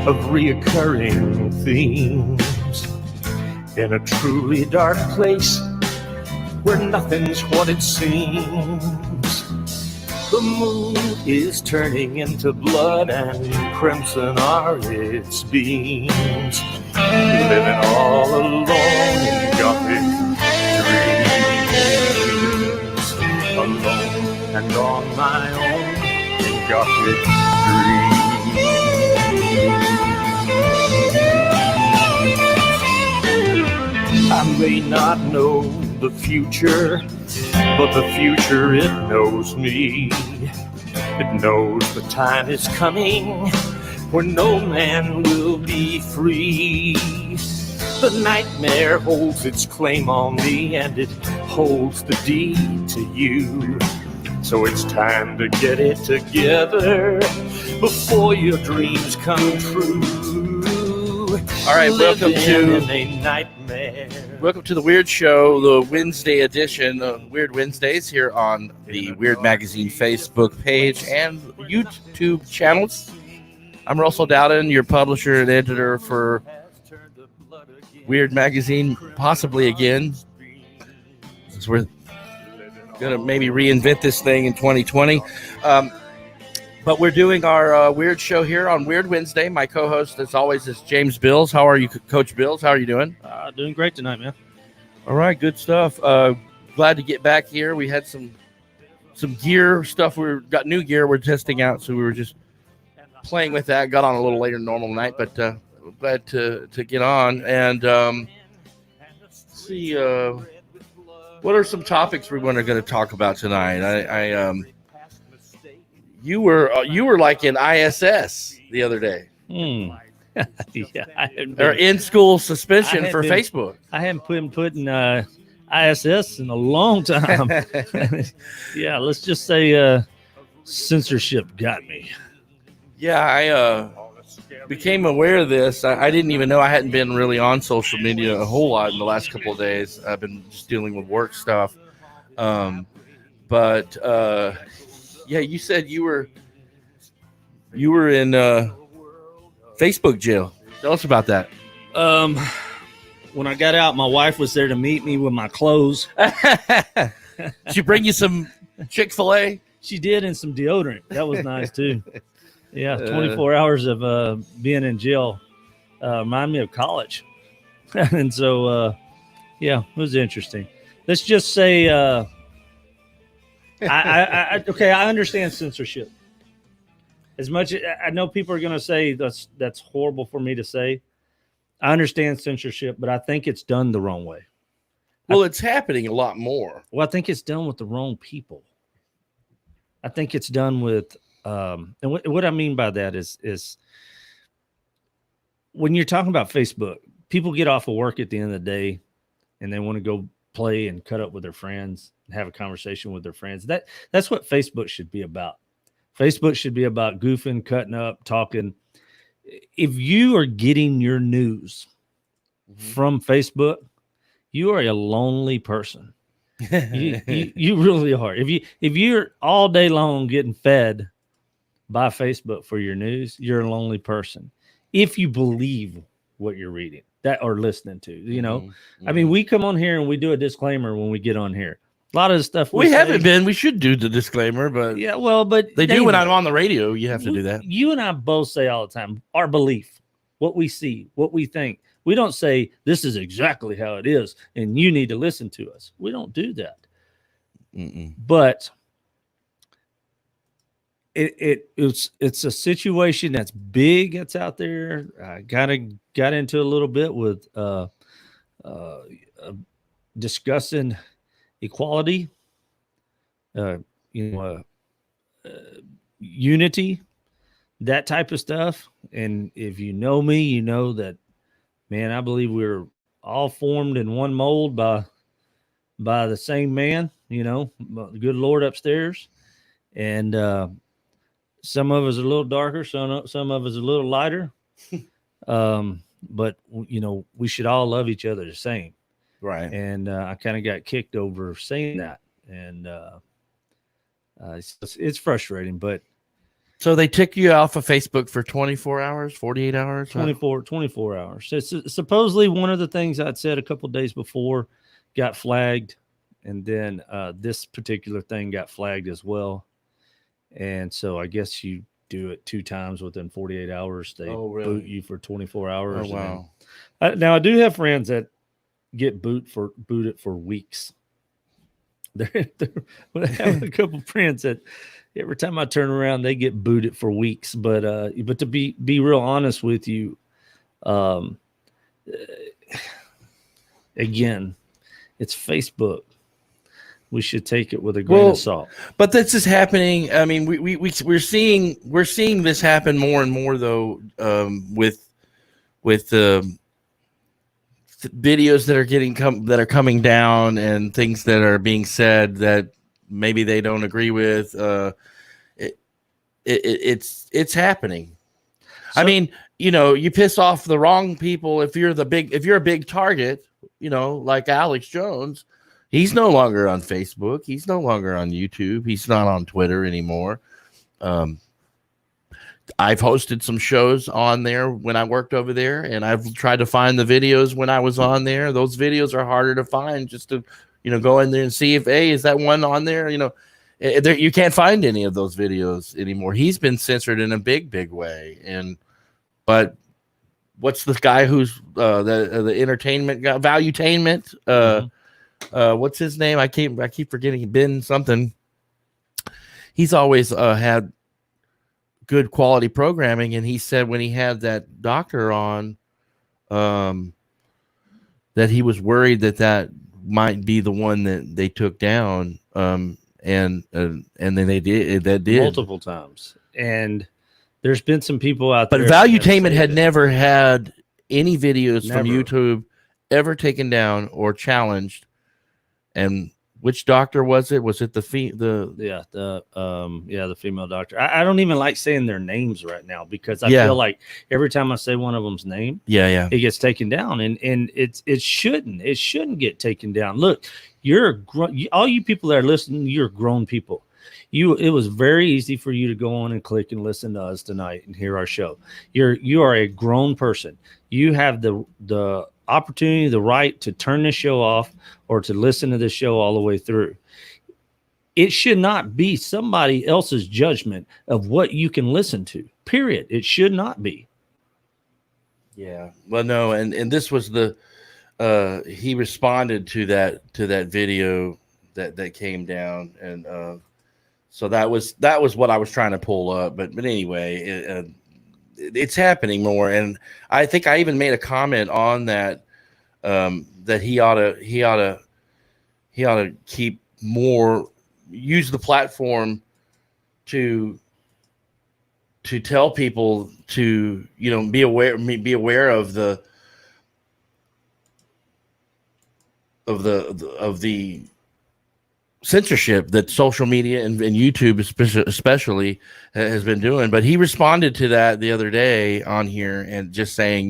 of reoccurring themes. In a truly dark place where nothing's what it seems. The moon is turning into blood and crimson are its beams. Living all alone in gothic dreams. Alone and on my own in gothic dreams. I may not know the future, but the future, it knows me. It knows the time is coming when no man will be free. The nightmare holds its claim on me, and it holds the deed to you. So it's time to get it together before your dreams come true. All right, welcome to a nightmare. Welcome to the Weird Show, the Wednesday edition of Weird Wednesdays here on the Weird Magazine Facebook page and YouTube channels. I'm Russell Dowden, your publisher and editor for Weird Magazine, possibly again. Because we're going to maybe reinvent this thing in 2020. But we're doing our Weird Show here on Weird Wednesday. My co-host, as always, is James Bills. How are you, Coach Bills? How are you doing? Doing great tonight, man. All right, good stuff. Glad to get back here. We had some gear stuff. We got new gear we're testing out, so we were just playing with that. Got on a little later than normal tonight, but glad to get on and see what are some topics we're going to talk about tonight. You were like in ISS the other day. Yeah, or in school suspension for Facebook. I haven't been putting ISS in a long time. Yeah, let's just say censorship got me. Yeah, I became aware of this. I didn't even know. I hadn't been really on social media a whole lot in the last couple of days. I've been just dealing with work stuff. But yeah, you said you were in Facebook jail. Tell us about that. When I got out, my wife was there to meet me with my clothes. Did she bring you some Chick-fil-A? She did, and some deodorant. That was nice too. Yeah, 24 hours of being in jail remind me of college. And so, yeah, it was interesting. Let's just say, I understand censorship. As much as I know people are going to say that's horrible for me to say. I understand censorship, but I think it's done the wrong way. Well, it's happening a lot more. Well, I think it's done with the wrong people. I think it's done with, and what I mean by that is when you're talking about Facebook, people get off of work at the end of the day and they want to go play and cut up with their friends and have a conversation with their friends. That's what Facebook should be about. Facebook should be about goofing, cutting up, talking. If you are getting your news from Facebook, you are a lonely person. You really are. If you're all day long getting fed by Facebook for your news, you're a lonely person. If you believe what you're reading that or listening to, you know, I mean, we come on here and we do a disclaimer when we get on here. A lot of the stuff we haven't been. We should do the disclaimer, but yeah, well, but they do when I'm on the radio. You have to do that. You and I both say all the time our belief, what we see, what we think. We don't say this is exactly how it is, and you need to listen to us. We don't do that. But it's a situation that's big that's out there. I got into a little bit with discussing equality, unity, that type of stuff. And if you know me, you know that, man, I believe we're all formed in one mold by the same man, you know, the good Lord upstairs. And some of us are a little darker, some of us a little lighter. But, you know, we should all love each other the same. Right. And I kind of got kicked over saying that. And it's frustrating, but So they took you off of Facebook for 24 hours, 48 hours? 24 hours. So supposedly one of the things I'd said a couple days before got flagged, and then this particular thing got flagged as well. And so I guess you do it 2 times within 48 hours. They boot you for 24 hours. Oh, wow. Now I do have friends that get booted for weeks. I have a couple friends that every time I turn around, they get booted for weeks. But to be real honest with you, again, it's Facebook. We should take it with a grain of salt. But this is happening. I mean, we're seeing this happen more and more though, with videos that are coming down and things that are being said that maybe they don't agree with. It's happening. So, I mean, you piss off the wrong people if you're a big target, like Alex Jones. He's no longer on Facebook. He's no longer on YouTube. He's not on Twitter anymore. I've hosted some shows on there when I worked over there, and I've tried to find the videos when I was on there. Those videos are harder to find just to, go in there and see if, hey, is that one on there? You can't find any of those videos anymore. He's been censored in a big, big way. But what's this guy who's the entertainment guy, Valuetainment? What's his name? I keep forgetting. Ben something. He's always had good quality programming, and he said when he had that doctor on, that he was worried that might be the one that they took down, and then they did multiple times. And there's been some people out there, but Valuetainment had never had any videos from YouTube ever taken down or challenged. And which doctor was it? Was it the female doctor? I don't even like saying their names right now because I feel like every time I say one of them's name, it gets taken down, and it shouldn't get taken down. Look, all you people that are listening, you're grown people. It was very easy for you to go on and click and listen to us tonight and hear our show. You are a grown person. You have the opportunity, the right to turn the show off or to listen to the show all the way through. It should not be somebody else's judgment of what you can listen to, period. It should not be. Yeah. Well, no. And this was he responded to that video that came down. And so that was what I was trying to pull up. But anyway, it's happening more, and I think I even made a comment on that that he ought to keep more, use the platform to tell people to be aware of the censorship that social media and YouTube especially has been doing. But he responded to that the other day on here and just saying,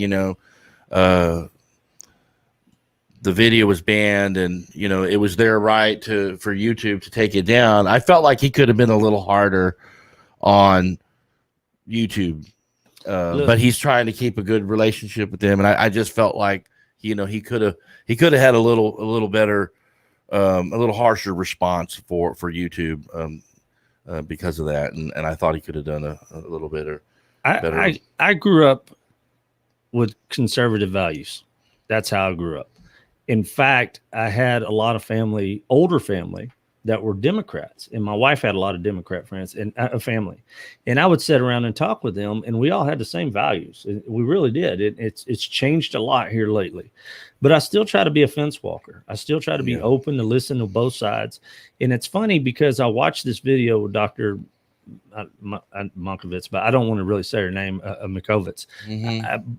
the video was banned and, it was their right for YouTube to take it down. I felt like he could have been a little harder on YouTube, but he's trying to keep a good relationship with them. And I just felt like, he could have had a little better, a little harsher response for YouTube because of that, and I thought he could have done a little better. I grew up with conservative values. That's how I grew up. In fact, I had a lot of older family that were Democrats, and my wife had a lot of Democrat friends and a family, and I would sit around and talk with them, and we all had the same values. We really did. It's changed a lot here lately, but I still try to be a fence walker. I still try to be open to listen to both sides. And it's funny because I watched this video with Dr. Monkovitz, but I don't want to really say her name, Mikovitz.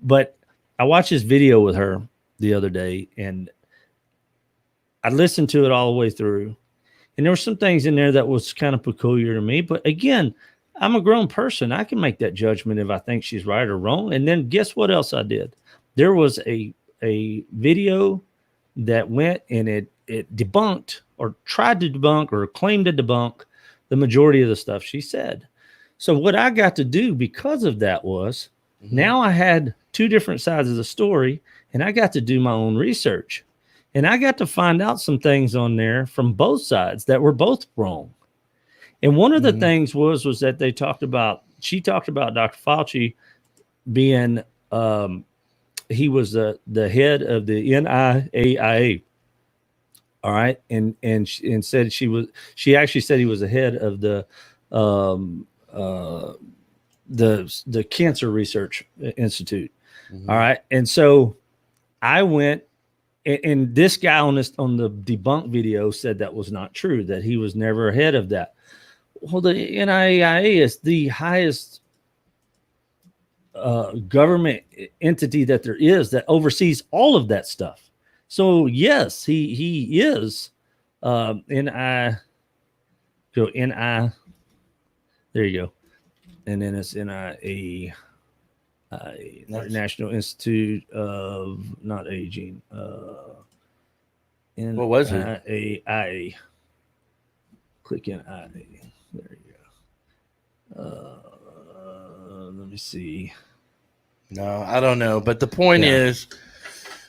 But I watched this video with her the other day, and I listened to it all the way through. And there were some things in there that was kind of peculiar to me. But again, I'm a grown person. I can make that judgment if I think she's right or wrong. And then guess what else I did? There was a video that went and it debunked or tried to debunk or claimed to debunk the majority of the stuff she said. So what I got to do because of that was now I had two different sides of the story, and I got to do my own research. And I got to find out some things on there from both sides that were both wrong. And one of the things was that she talked about Dr. Fauci being he was the head of the NIAIA. All right. And said she actually said he was the head of the Cancer Research Institute. All right. And so I went, and this guy on the debunk video said that was not true, that he was never ahead of that. Well, the NIAIA is the highest government entity that there is that oversees all of that stuff. So yes, he is NI. There you go. And then it's NIA, National Institute of not aging. What was it? NIAIA. Click NIA. There you go. Let me see. No, I don't know. But the point is,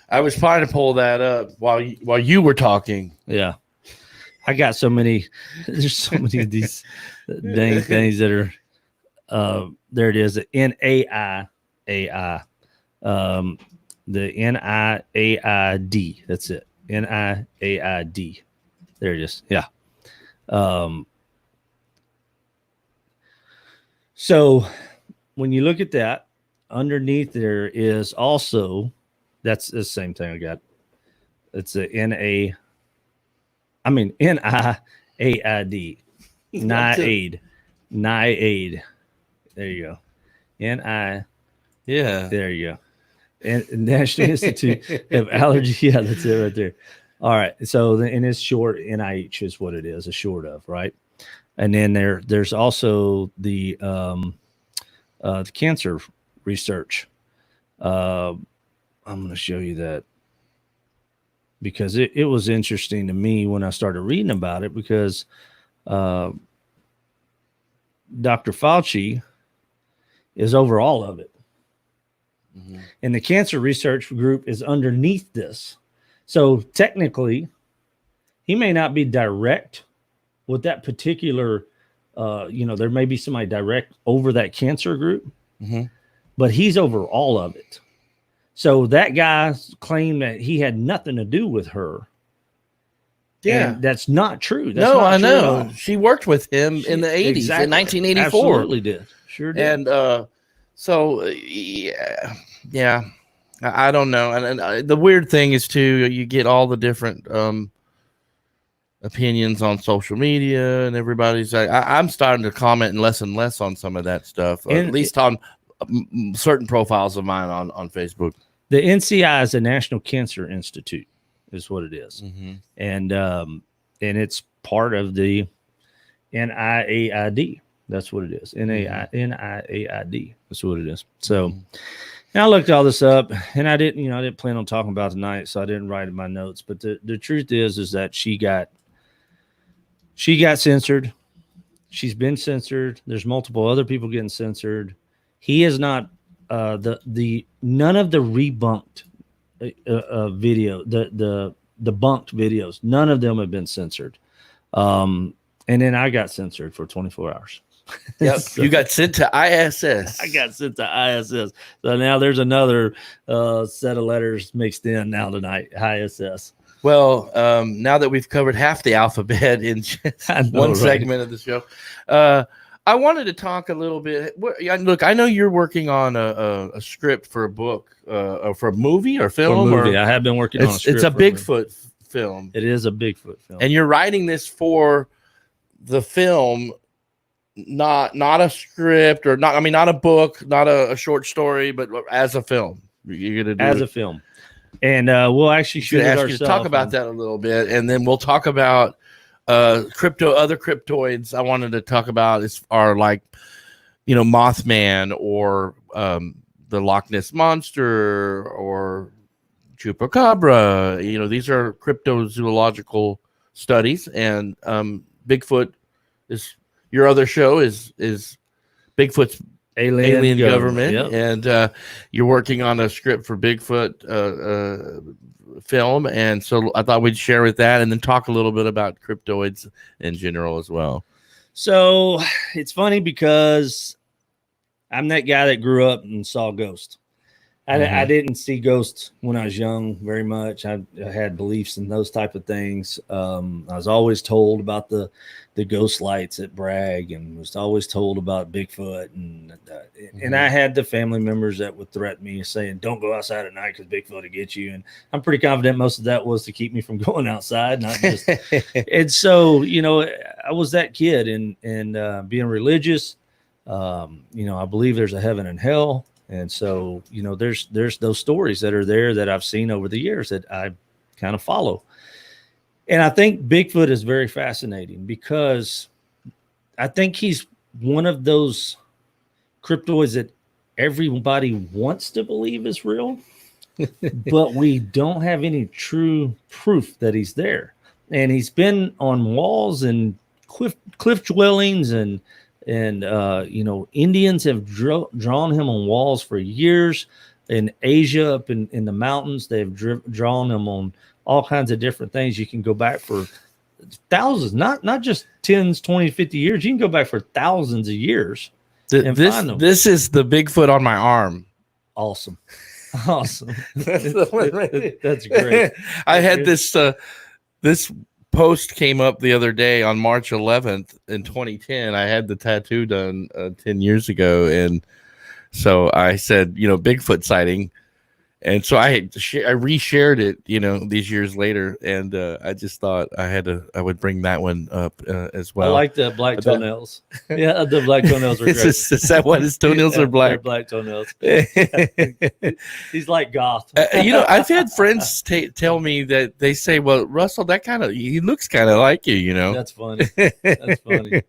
I was trying to pull that up while you were talking. Yeah. I got so many. There's so many of these dang things that are. There it is. The NAIAI. The NIAID. That's it. NIAID. There it is. Yeah. So when you look at that, underneath there is also, that's the same thing I got. It's a NIAID. NIAID. NIAID. There you go. NI. Yeah. There you go. And National Institute of Allergy. Yeah, that's it right there. All right. So, and it's short, NIH is what it is, a short of, right? And then there's also the cancer research. I'm going to show you that because it was interesting to me when I started reading about it, because Dr. Fauci is over all of it. And the cancer research group is underneath this. So technically, he may not be direct with that particular, there may be somebody direct over that cancer group, but he's over all of it. So that guy claimed that he had nothing to do with her. Yeah, and that's not true. That's no, not I true know. She worked with him in the 80s, exactly. in 1984. Absolutely did. Sure did. And so, yeah, I don't know. And the weird thing is, too, you get all the different opinions on social media, and everybody's like, I'm starting to comment less and less on some of that stuff, at least on certain profiles of mine on Facebook. The NCI is the National Cancer Institute, is what it is. And it's part of the NIAID. That's what it is. NIAID. That's what it is. So and I looked all this up, and I didn't plan on talking about it tonight, so I didn't write in my notes. But the truth is that she got censored. She's been censored. There's multiple other people getting censored. He is not none of the rebunked video, the debunked videos, none of them have been censored. And then I got censored for 24 hours. Yep. So, you got sent to ISS. I got sent to ISS. So now there's another set of letters mixed in now tonight. ISS. Well, now that we've covered half the alphabet in just one segment of the show, I wanted to talk a little bit. Look, I know you're working on a script for a book, for a movie or film. For a movie. I have been working on a script. It's a Bigfoot film. It is a Bigfoot film. And you're writing this for the film, not a script or not a book, not a short story, but as a film. You're gonna do as a film. And we'll actually shoot it ourselves. You to talk about that a little bit, and then we'll talk about other cryptoids. I wanted to talk about are like, Mothman or the LochNess monster or Chupacabra. These are cryptozoological studies, and Bigfoot is your other show is Bigfoot's alien government, Yep. and you're working on a script for Bigfoot film, and so I thought we'd share with that, and then talk a little bit about cryptoids in general as well. So it's funny because I'm that guy that grew up and saw ghosts. I didn't see ghosts when I was young very much. I had beliefs in those type of things. I was always told about the ghost lights at Bragg, and was always told about Bigfoot. And I had the family members that would threaten me, saying, "Don't go outside at night because Bigfoot will get you." And I'm pretty confident most of that was to keep me from going outside, not just. And so, I was that kid, and being religious. I believe there's a heaven and hell. And so, there's those stories that are there that I've seen over the years that I kind of follow. And I think Bigfoot is very fascinating because I think he's one of those cryptoids that everybody wants to believe is real, but we don't have any true proof that he's there. And he's been on walls and cliff dwellings, and Indians have drawn him on walls for years. In Asia, up in the mountains, they've drawn him on all kinds of different things. You can go back for thousands, not just 10, 20, 50 years. You can go back for thousands of years and find them. This is the Bigfoot on my arm. Awesome. That's That's great. I had this post came up the other day on March 11th in 2010. I had the tattoo done 10 years ago, and so I said, Bigfoot sighting, and so I reshared it, these years later, and I just thought I would bring that one up as well. I like the black toenails. Yeah, the black toenails are great. Is that what his toenails are black? Black toenails. He's like goth. I've had friends tell me that they say, "Well, Russell, he looks kind of like you." That's funny. That's funny.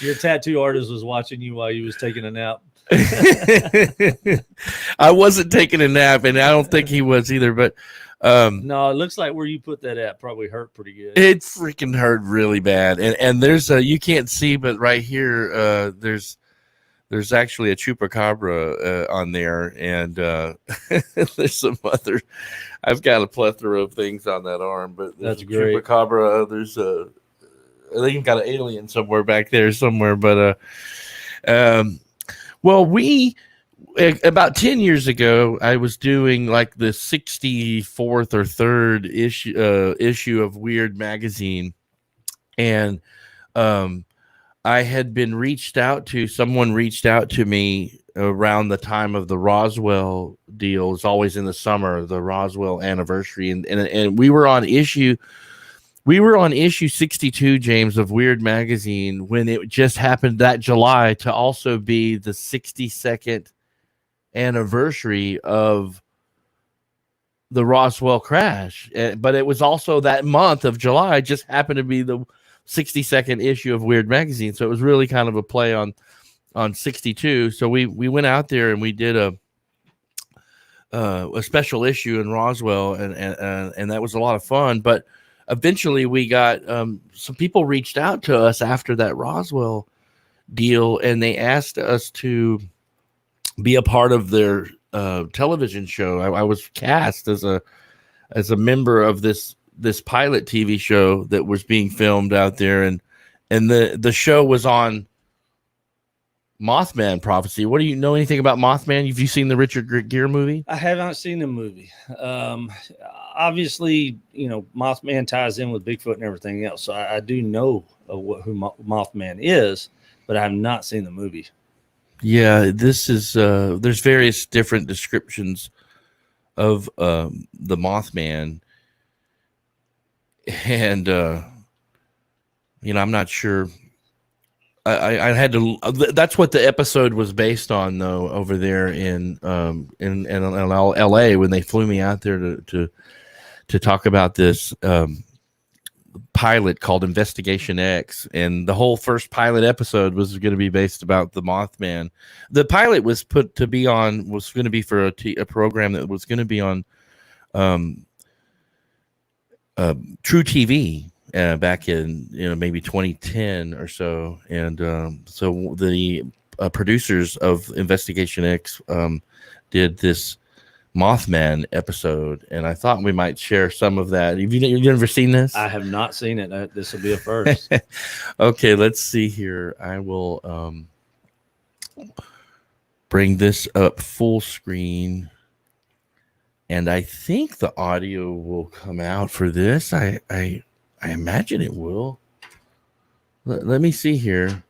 Your tattoo artist was watching you while you was taking a nap. I wasn't taking a nap, and I don't think he was either. But no, it looks like where you put that at probably hurt pretty good. It freaking hurt really bad, and there's you can't see, but right here there's actually a Chupacabra on there, and there's some other. I've got a plethora of things on that arm, but that's great. Chupacabra. There's I think you've got an alien somewhere back there somewhere, but well, about 10 years ago, I was doing like the 64th or 3rd issue of Weird magazine, and I had been someone reached out to me around the time of the Roswell deal. It's always in the summer, the Roswell anniversary, and we were on issue 62, James, of Weird magazine, when it just happened that July to also be the 62nd anniversary of the Roswell crash. But it was also that month of July just happened to be the 62nd issue of Weird magazine. So it was really kind of a play on 62. So we went out there and we did a special issue in Roswell, and that was a lot of fun. But eventually we got some people reached out to us after that Roswell deal, and they asked us to be a part of their television show. I was cast as a member of this pilot TV show that was being filmed out there, and the show was on Mothman prophecy. What do you know anything about Mothman? Have you seen the Richard Gere movie? I have not seen the movie. Obviously, Mothman ties in with Bigfoot and everything else. So I do know who Mothman is, but I have not seen the movie. Yeah, this is there's various different descriptions of the Mothman, and I'm not sure. I had to. That's what the episode was based on, though, over there in L.A. when they flew me out there to talk about this pilot called Investigation X, and the whole first pilot episode was going to be based about the Mothman. The pilot was going to be for a program that was going to be on True TV. Back in maybe 2010 or so, and so the producers of Investigation X did this Mothman episode, and I thought we might share some of that. You've never seen this? I have not seen it. This will be a first. Okay, let's see here. I will bring this up full screen, and I think the audio will come out for this. I imagine it will. Let me see here.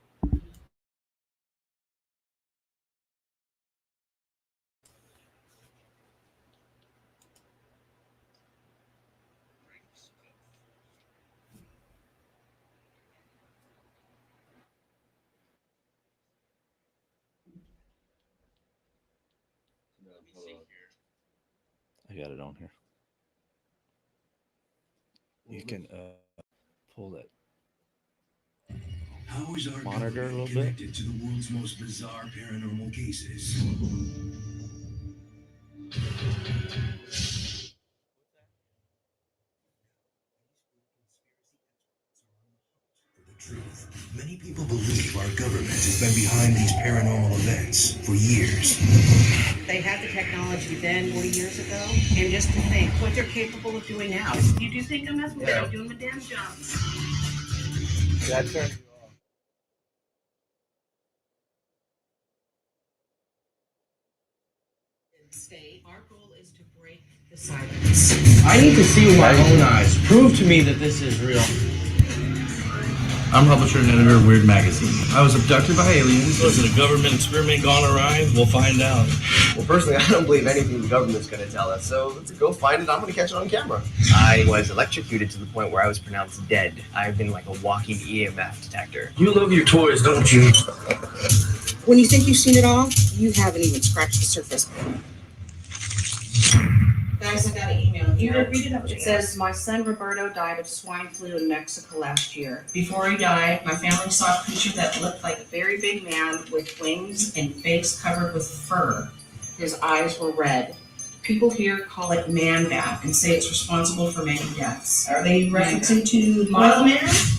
I got it on here. You can pull that How is our monitor a little bit. connected to the world's most bizarre paranormal cases? For the truth, many people believe our government has been behind these paranormal events for years. They had the technology then 40 years ago, and just to think what they're capable of doing now. You do think I'm messing with them, I'm doing my damn job. State, our goal is to break the silence. I need to see with my own eyes. Prove to me that this is real. I'm publisher and editor of Weird Magazine. I was abducted by aliens. Was it a government experiment gone awry? We'll find out. Well, personally, I don't believe anything the government's going to tell us, so let's go find it. I'm going to catch it on camera. I was electrocuted to the point where I was pronounced dead. I've been like a walking EMF detector. You love your toys, don't you? When you think you've seen it all, you haven't even scratched the surface. Guys, I got an email here. It says, my son Roberto died of swine flu in Mexico last year. Before he died, my family saw a creature that looked like a very big man with wings and face covered with fur. His eyes were red. People here call it man-bat and say it's responsible for many deaths. Are they referencing to Mothman?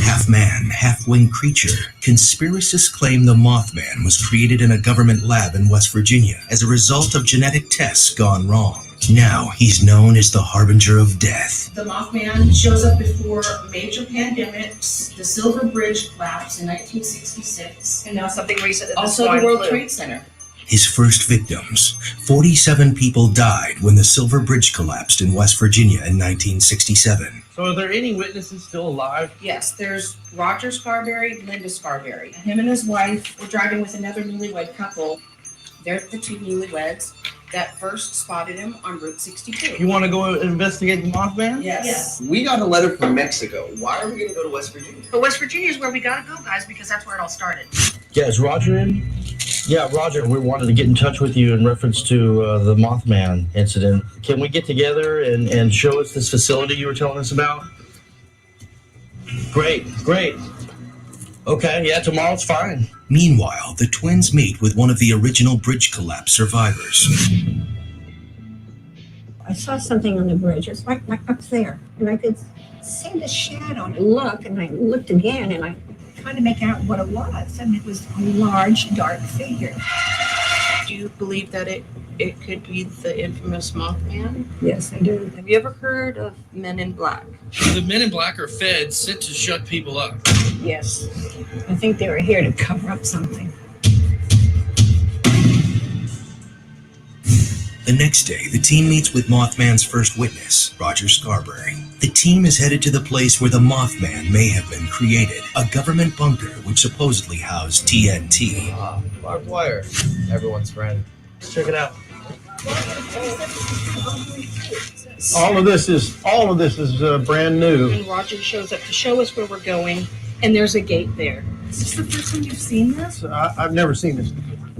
Half man, half winged creature. Conspiracists claim the Mothman was created in a government lab in West Virginia as a result of genetic tests gone wrong. Now he's known as the harbinger of death. The Mothman shows up before major pandemics, the Silver Bridge collapse in 1966, and now something recent. Also, the World Trade Center. His first victims. 47 people died when the Silver Bridge collapsed in West Virginia in 1967. So are there any witnesses still alive? Yes, there's Roger Scarberry, Linda Scarberry. Him and his wife were driving with another newlywed couple. They're the two newlyweds that first spotted him on Route 62. You want to go investigate the Mothman? Yes. We got a letter from Mexico. Why are we going to go to West Virginia? But West Virginia is where we gotta go, guys, because that's where it all started. Yeah, is Roger in? Yeah, Roger, we wanted to get in touch with you in reference to the Mothman incident. Can we get together and show us this facility you were telling us about? Great. Okay, yeah, tomorrow's fine. Meanwhile, the twins meet with one of the original bridge collapse survivors. I saw something on the bridge. It's like up there, and I could see the shadow. And I looked, and I looked again, and I tried to make out what it was, and it was a large, dark figure. Do you believe that it could be the infamous Mothman? Yes, I do. Have you ever heard of Men in Black? The Men in Black are feds sent to shut people up. Yes, I think they were here to cover up something. The next day, the team meets with Mothman's first witness, Roger Scarberry. The team is headed to the place where the Mothman may have been created, a government bunker which supposedly housed TNT. Barbed wire. Everyone's friend. Let's check it out. All of this is brand new. And Roger shows up to show us where we're going, and there's a gate there. Is this the first time you've seen this? I've never seen this.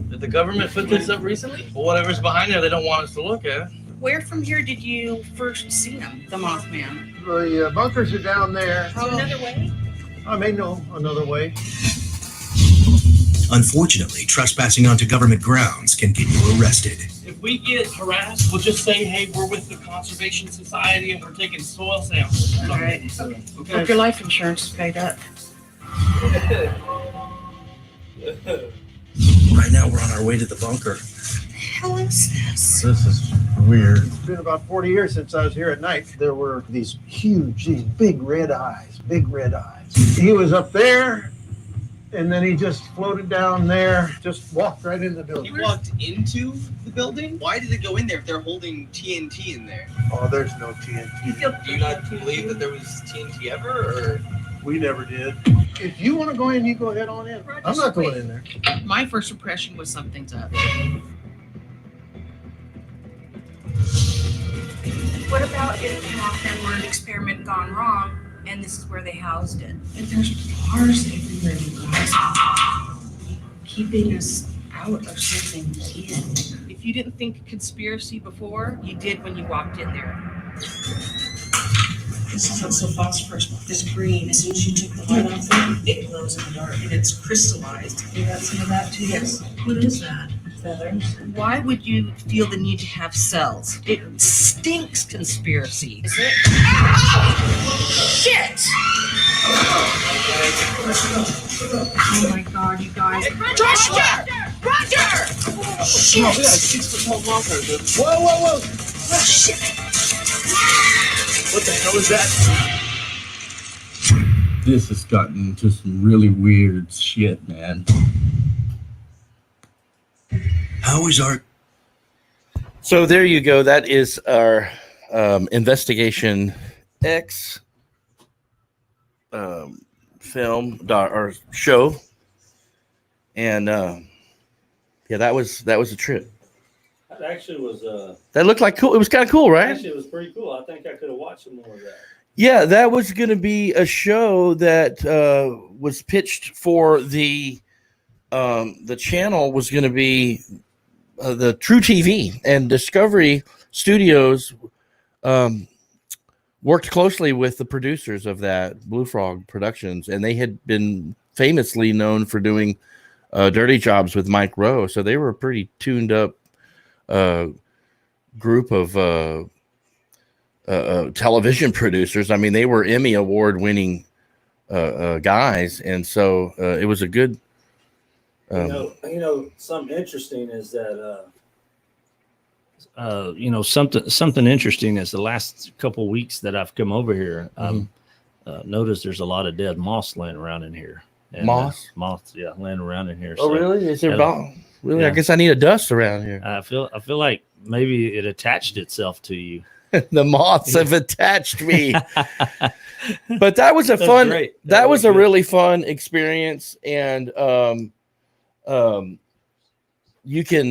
Did the government put this up recently? Well, whatever's behind there, they don't want us to look at. Where from here did you first see him, the Mothman? The bunkers are down there. Another way? I may know another way. Unfortunately, trespassing onto government grounds can get you arrested. If we get harassed, we'll just say, hey, we're with the Conservation Society and we're taking soil samples. All right. Hope your life insurance is paid up. Right now, we're on our way to the bunker. What the hell is this? This is weird. It's been about 40 years since I was here at night. There were these big red eyes, He was up there, and then he just floated down there, just walked right in the building. You walked into the building? Why did it go in there if they're holding TNT in there? Oh, there's no TNT. Do you not believe that there was TNT ever, or? We never did. If you want to go in, you go ahead on in. I'm not going in there. My first impression was something's up. What about if the Mothman were an experiment gone wrong, and this is where they housed it? And there's bars everywhere, you guys. Keeping us out of something in. If you didn't think conspiracy before, you did when you walked in there. This isn't so phosphorus, this green. As soon as you took the light off it glows in the dark, and it's crystallized. You got some of that too? Yes. What is that? Feathers. Why would you feel the need to have cells? It stinks conspiracy. Is it? Shit! Oh my god, you guys. Roger! Roger! Shit! We got a 6-foot-tall monster. Whoa. Oh, shit! What the hell is that? This has gotten to some really weird shit, man. How is our So there you go. That is our Investigation X film or show, and yeah, that was a trip. That actually was That looked like cool. It was kind of cool, right? actually it was pretty cool. I think I could have watched some more of that. Yeah, that was going to be a show that was pitched for the channel was going to be the True TV, and Discovery Studios worked closely with the producers of that, Blue Frog Productions, and they had been famously known for doing dirty jobs with Mike Rowe, so they were a pretty tuned up group of television producers. I mean, they were Emmy Award winning guys, and so it was a good. Something interesting is that something interesting is the last couple of weeks that I've come over here, I've noticed there's a lot of dead moths laying around in here. And, moths, yeah, laying around in here. Oh, really? Is there about? Really? Yeah. I guess I need a dust around here. I feel like maybe it attached itself to you. The moths have attached me. But that was a fun. Great. That was a good. really fun experience, and you can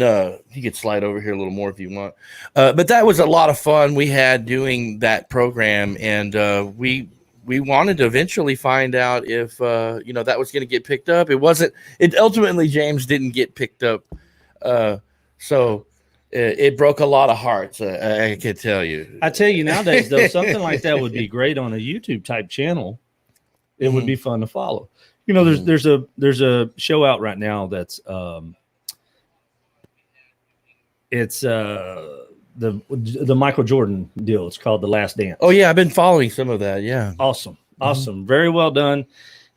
slide over here a little more if you want. But that was a lot of fun we had doing that program, and we wanted to eventually find out if that was going to get picked up. It ultimately, James, didn't get picked up, so it broke a lot of hearts. I can tell you. I tell you nowadays, though, something like that would be great on a YouTube type channel. It would be fun to follow. There's a show out right now that's it's the Michael Jordan deal. It's called The Last Dance. Oh yeah, I've been following some of that. Yeah, awesome, very well done.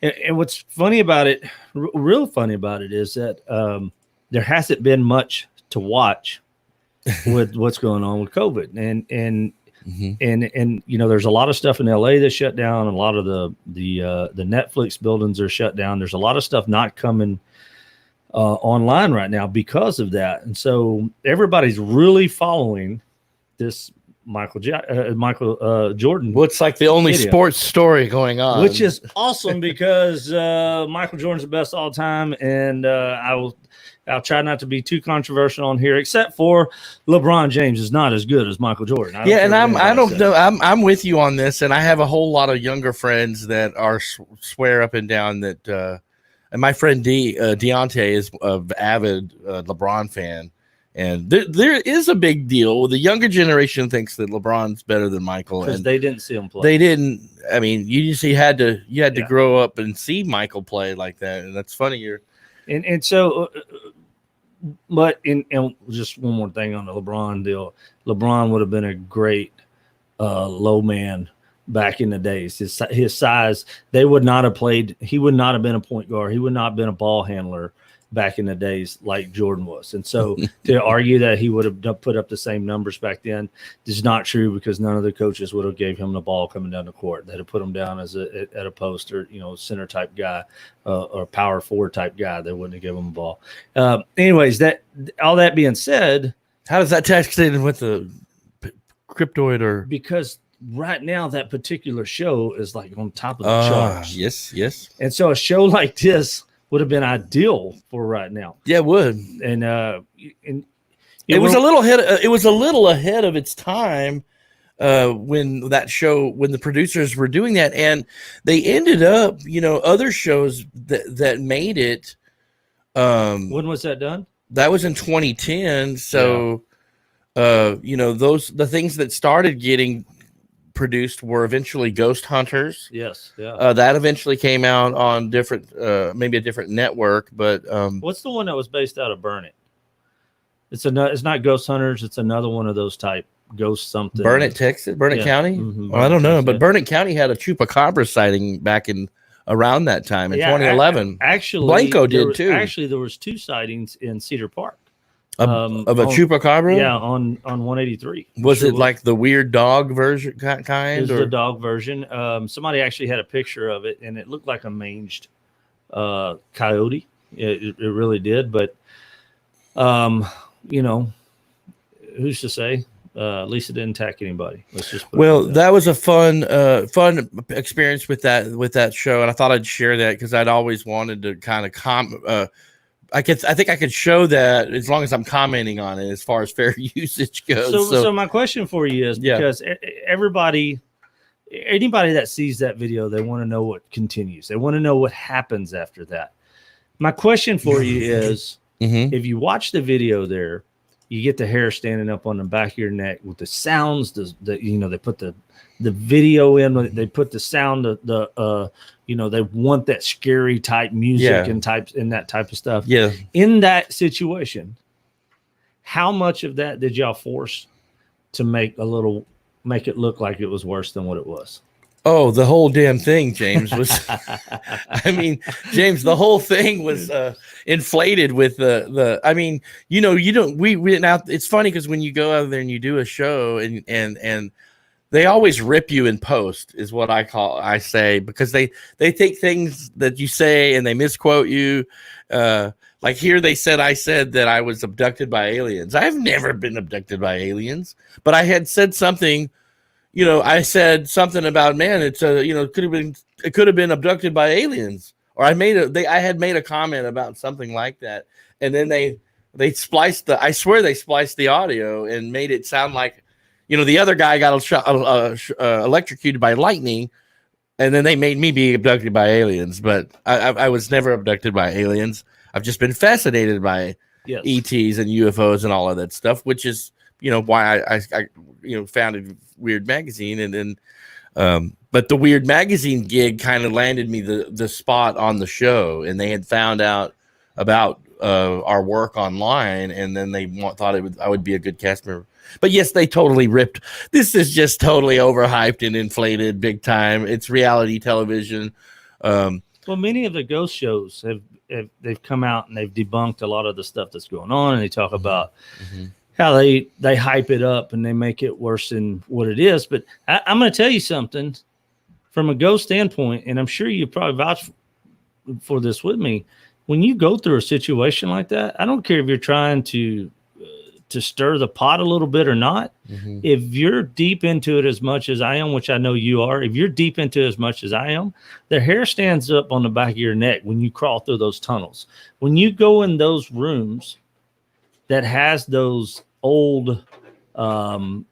And what's funny about it, real funny about it, is that there hasn't been much to watch with what's going on with COVID, and there's a lot of stuff in LA that's shut down. A lot of the Netflix buildings are shut down. There's a lot of stuff not coming online right now because of that, and so everybody's really following this Michael Jordan. What's like the only video, sports story going on, which is awesome because Michael Jordan's the best all time, and I'll try not to be too controversial on here, except for LeBron James is not as good as Michael Jordan. I'm with you on this, and I have a whole lot of younger friends that are swear up and down that. And my friend Deontay is an avid LeBron fan, and there is a big deal. The younger generation thinks that LeBron's better than Michael, because they didn't see him play. They didn't. I mean, you had to grow up and see Michael play like that, and that's funny. And so, but and just one more thing on the LeBron deal. LeBron would have been a great low man back in the days. His size, they would not have played. He would not have been a point guard. He would not have been a ball handler back in the days like Jordan was. And so to argue that he would have put up the same numbers back then is not true, because none of the coaches would have gave him the ball coming down the court. They'd have put him down as at a post or, center type guy or power forward type guy. They wouldn't have given him the ball. Anyways, all that being said, how does that text in with the cryptoid or? Because right now that particular show is like on top of the charts. Yes. And so a show like this would have been ideal for right now. Yeah, it would. And it was a little ahead of its time when the producers were doing that, and they ended up, other shows that made it. When was that done? That was in 2010. So, the things that started getting produced were eventually Ghost Hunters. Yes, yeah. That eventually came out on maybe a different network. But what's the one that was based out of Burn It? It's not Ghost Hunters. It's another one of those type ghost something. Burn It, Texas, Burn It County. Mm-hmm. Well, I don't know, but Burn It County had a Chupacabra sighting back in around that time in 2011. Actually, Blanco did too. Actually, there was 2 sightings in Cedar Park. Of a Chupacabra? Yeah, on 183. Was it like the weird dog version kind? It was the dog version. Somebody actually had a picture of it, and it looked like a manged coyote. It really did. But, who's to say? At least it didn't attack anybody. Let's just that was a fun experience with that show, and I thought I'd share that because I'd always wanted to kind of I think I could show that as long as I'm commenting on it as far as fair usage goes. So my question for you is, because anybody that sees that video, they want to know what continues. They want to know what happens after that. My question for you is, if you watch the video there, you get the hair standing up on the back of your neck with the sounds, they put the video in, they put the sound, they want that scary type music and that type of stuff. Yeah. In that situation, how much of that did y'all force to make it look like it was worse than what it was? Oh, the whole damn thing, James, was. I mean, James, the whole thing was inflated with the. I mean, you don't. We went out. It's funny because when you go out there and you do a show and they always rip you in post, is what I say, because they take things that you say and they misquote you. Like here, I said that I was abducted by aliens. I've never been abducted by aliens, but I had said something. I said something about, man, it's it could have been abducted by aliens, or I had made a comment about something like that, and then they spliced I swear they spliced the audio and made it sound like, the other guy got electrocuted by lightning, and then they made me be abducted by aliens, but I was never abducted by aliens. I've just been fascinated by ETs and UFOs and all of that stuff, which is why I founded Weird Magazine, and then but the Weird Magazine gig kind of landed me the spot on the show, and they had found out about our work online, and then they thought I would be a good cast member. But yes, they totally ripped. This is just totally overhyped and inflated big time. It's reality television. Well, many of the ghost shows they've come out and they've debunked a lot of the stuff that's going on, and they talk about how they hype it up and they make it worse than what it is. But I'm going to tell you something from a ghost standpoint, and I'm sure you probably vouch for this with me. When you go through a situation like that, I don't care if you're trying to stir the pot a little bit or not. If you're deep into it as much as I am, which I know you are, if you're deep into it as much as I am, the hair stands up on the back of your neck when you crawl through those tunnels. When you go in those rooms that has those old the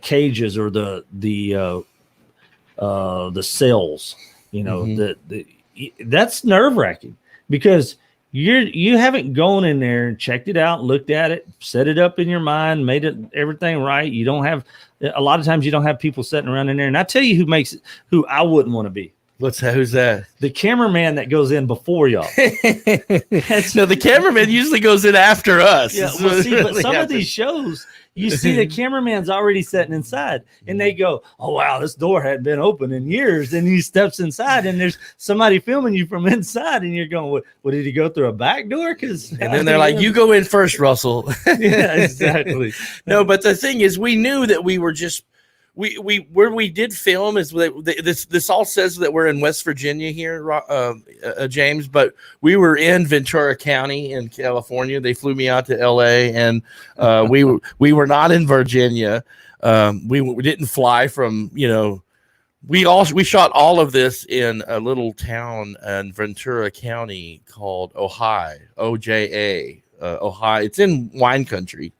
cages or the cells, that's nerve-wracking, because you haven't gone in there and checked it out, looked at it, set it up in your mind, made it everything right. You don't have, a lot of times you don't have people sitting around in there. And I tell you who I wouldn't want to be. Who's that? The cameraman that goes in before y'all. No, the cameraman usually goes in after us. Yeah, well, see, but some of these shows, you see the cameraman's already sitting inside, and they go, "Oh wow, this door hadn't been open in years." And he steps inside, and there's somebody filming you from inside, and you're going, "What did he go through a back door?" Because and then they're like, "You go in first, Russell." Yeah, exactly. No, but the thing is, we knew that we were just where we did film is this all says that we're in West Virginia here, James, but we were in Ventura County in California. They flew me out to LA, and we were not in Virginia. We didn't fly from, we shot all of this in a little town in Ventura County called Ojai, OJA, Ojai. It's in wine country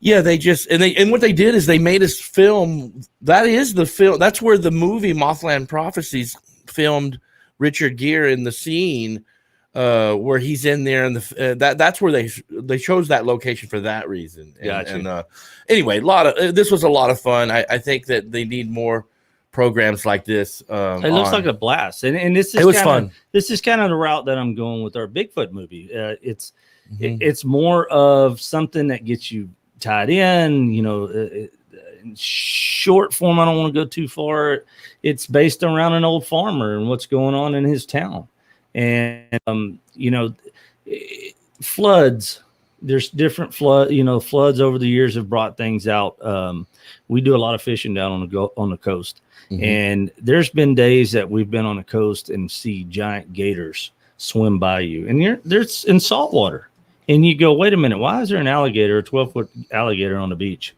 yeah, and what they did is they made us film. That is the film. That's where the movie Mothman Prophecies filmed Richard Gere in the scene where he's in there, and that's where they chose that location for that reason. Gotcha. And anyway, this was a lot of fun. I think that they need more programs like this. It looks like a blast, and this is it was fun. This is kind of the route that I'm going with our Bigfoot movie. It's more of something that gets you tied in, in short form. I don't want to go too far. It's based around an old farmer and what's going on in his town. And, floods, there's different floods over the years have brought things out. We do a lot of fishing down on the coast. Mm-hmm. And there's been days that we've been on the coast and see giant gators swim by you, and there's in salt water. And you go, wait a minute, why is there an alligator, a 12-foot alligator on the beach?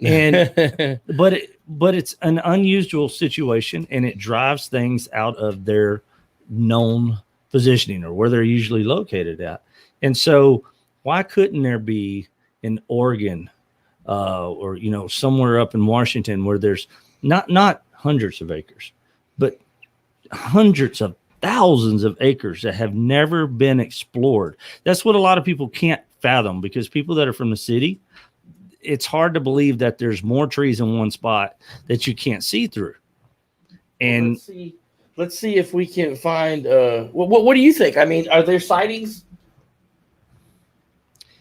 And but it's an unusual situation, and it drives things out of their known positioning or where they're usually located at. And so why couldn't there be in Oregon or somewhere up in Washington where there's not hundreds of acres, but hundreds of thousands of acres that have never been explored? That's what a lot of people can't fathom, because people that are from the city, it's hard to believe that there's more trees in one spot that you can't see through. And let's see if we can find what do you think? I mean, are there sightings?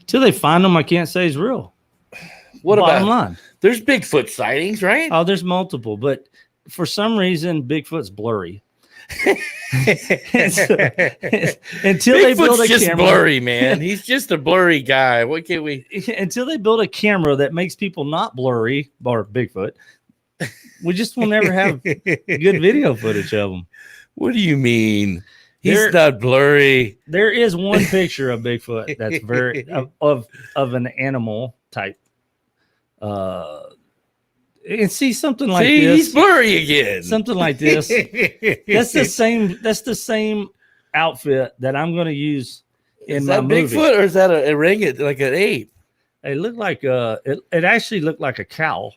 Till they find them, I can't say it's real. What Bottom about line? There's Bigfoot sightings, right? Oh, there's multiple, but for some reason Bigfoot's blurry. Until they build a just camera, blurry, man. He's just a blurry guy. What can we? Until they build a camera that makes people not blurry, or Bigfoot, we just will never have good video footage of them. What do you mean? He's not blurry. There is one picture of Bigfoot that's very of an animal type. And see something like this. He's blurry again. Something like this. That's the same outfit that I'm going to use in my movie. Is that Bigfoot or is that a ring? Like an ape? It looked like it actually looked like a cow.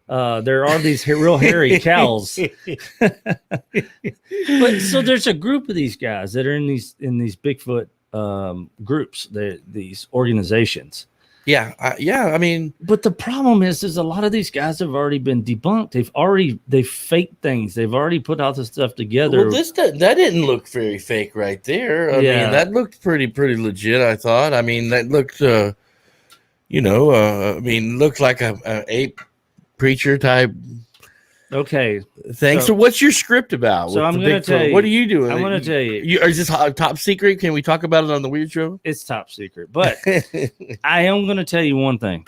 There are these real hairy cows. But so there's a group of these guys that are in these Bigfoot groups, these organizations. Yeah. I mean, but the problem is a lot of these guys have already been debunked. They've faked things. They've already put all this stuff together. Well, that didn't look very fake right there. I mean, that looked pretty legit. I thought. I mean, that looked, looked like a ape preacher type. Okay. Thanks. So what's your script about? So I'm going to tell you. What are you doing? I'm going to tell you. Is this top secret? Can we talk about it on the Weird Show? It's top secret. But I am going to tell you one thing.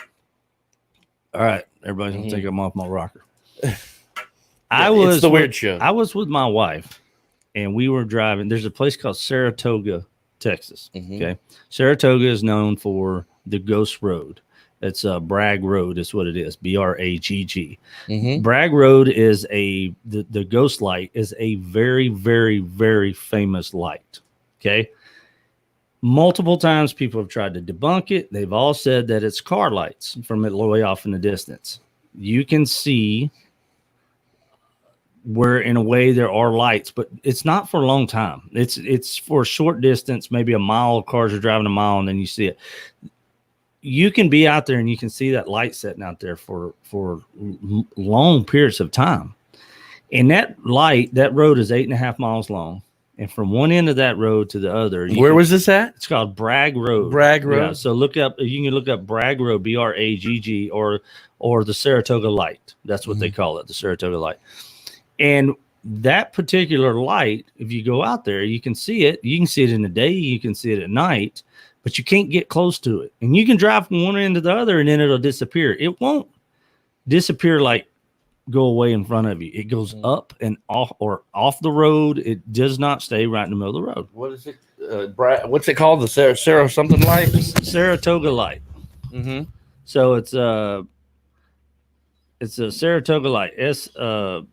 All right. Everybody's going to think I'm off my rocker. It's the Weird Show. I was with my wife, and we were driving. There's a place called Saratoga, Texas. Mm-hmm. Okay. Saratoga is known for the Ghost Road. It's Bragg Road is what it is. Bragg. Mm-hmm. Bragg Road is the ghost light is a very, very, very famous light. Okay. Multiple times people have tried to debunk it. They've all said that it's car lights from it way off in the distance. You can see where in a way there are lights, but it's not for a long time. It's for a short distance, maybe a mile. Cars are driving a mile and then you see it. You can be out there and you can see that light setting out there for long periods of time. And that road is 8.5 miles long. And from one end of that road to the other. Where was this at? It's called Bragg Road. Bragg Road. Yeah, so you can look up Bragg Road, Bragg, or the Saratoga Light. That's what they call it, the Saratoga Light. And that particular light, if you go out there, you can see it. You can see it in the day, you can see it at night, but you can't get close to it. And you can drive from one end to the other, and then it'll disappear. It won't disappear like go away in front of you. It goes up and off or off the road. It does not stay right in the middle of the road. What is it? What's it called? The Sarah something light? Saratoga Light. Mm-hmm. So it's a Saratoga Light. SARA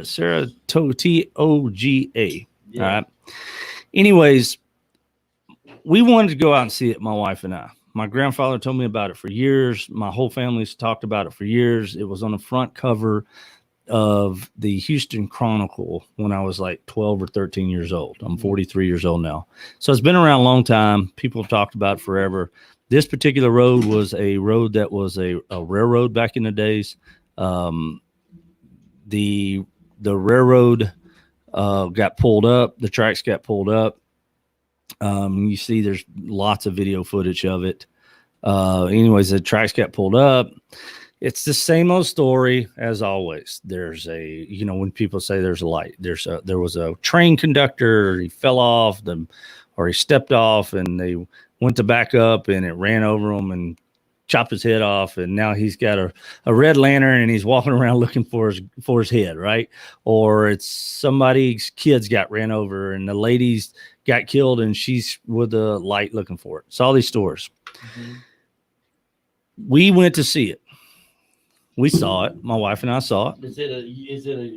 Saratoga TOGA. Yeah. All right. Anyways, we wanted to go out and see it, my wife and I. My grandfather told me about it for years. My whole family's talked about it for years. It was on the front cover of the Houston Chronicle when I was like 12 or 13 years old. I'm 43 years old now. So it's been around a long time. People have talked about it forever. This particular road was a road that was a railroad back in the days. The railroad got pulled up. The tracks got pulled up. You see there's lots of video footage of it. Anyways, the tracks got pulled up. It's the same old story as always. There's when people say there's a light, there was a train conductor, he fell off or he stepped off, and they went to back up and it ran over him and chopped his head off. And now he's got a red lantern and he's walking around looking for his head, right? Or it's somebody's kids got ran over and the lady's got killed and she's with a light looking for it. It's all these stories. Mm-hmm. We went to see it. We saw it. My wife and I saw it.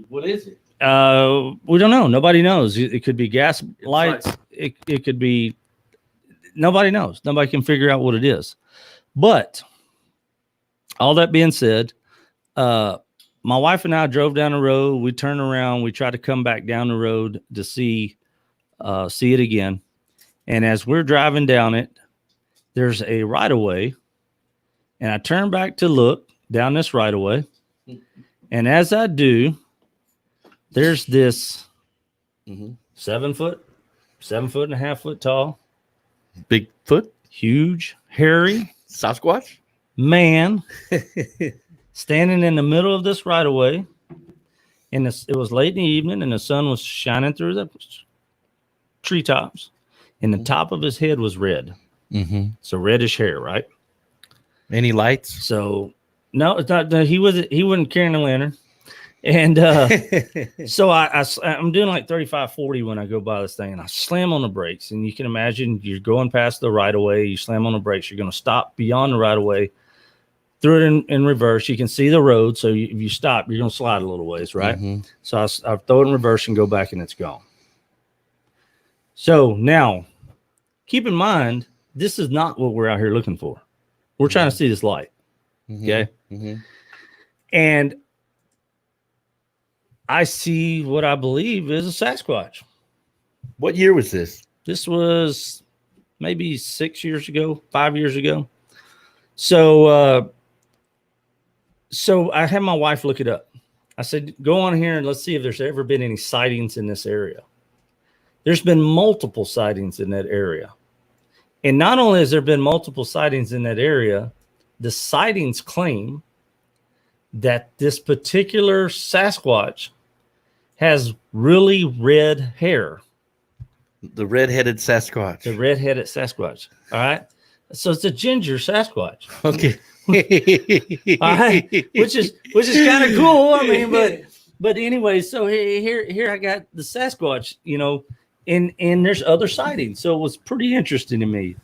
What is it? We don't know. Nobody knows. It could be gas lights. It could be, nobody knows. Nobody can figure out what it is. But all that being said, my wife and I drove down the road. We turned around. We tried to come back down the road to see it again. And as we're driving down it, there's a right of way. And I turn back to look down this right of way. And as I do, there's this 7 foot, 7.5 foot tall, Bigfoot, huge, hairy Sasquatch man standing in the middle of this right of way. And it was late in the evening and the sun was shining through the treetops. And the top of his head was red. Mm-hmm. So reddish hair, right? Any lights? So no, it's not. He wasn't carrying a lantern. And so I'm doing like 35, 40 when I go by this thing, and I slam on the brakes. And you can imagine you're going past the right of way. You slam on the brakes. You're going to stop beyond the right of way, throw it in reverse. You can see the road. So if you stop, you're going to slide a little ways, right? Mm-hmm. So I throw it in reverse and go back, and it's gone. So now, keep in mind, this is not what we're out here looking for. We're trying to see this light. Mm-hmm. Okay. Mm-hmm. And I see what I believe is a Sasquatch. What year was this? This was maybe 6 years ago, 5 years ago. So I had my wife look it up. I said, go on here and let's see if there's ever been any sightings in this area. There's been multiple sightings in that area. And not only has there been multiple sightings in that area, the sightings claim that this particular Sasquatch has really red hair. The red-headed Sasquatch. The red-headed Sasquatch. All right. So it's a ginger Sasquatch. Okay. All right. Which is kind of cool. I mean, but anyway, so here I got the Sasquatch, and there's other sightings. So it was pretty interesting to me.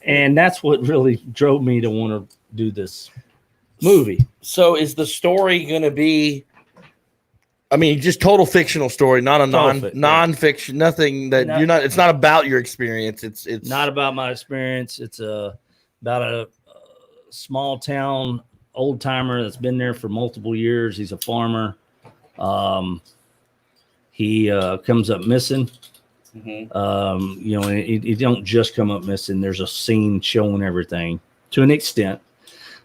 And that's what really drove me to want to do this movie. So is the story going to be, I mean, just total fictional story, not a non-fiction, nothing that you're not, it's not about your experience. It's not about my experience. It's about a small town old timer that's been there for multiple years. He's a farmer. He comes up missing. Mm-hmm. He don't just come up missing. There's a scene showing everything to an extent.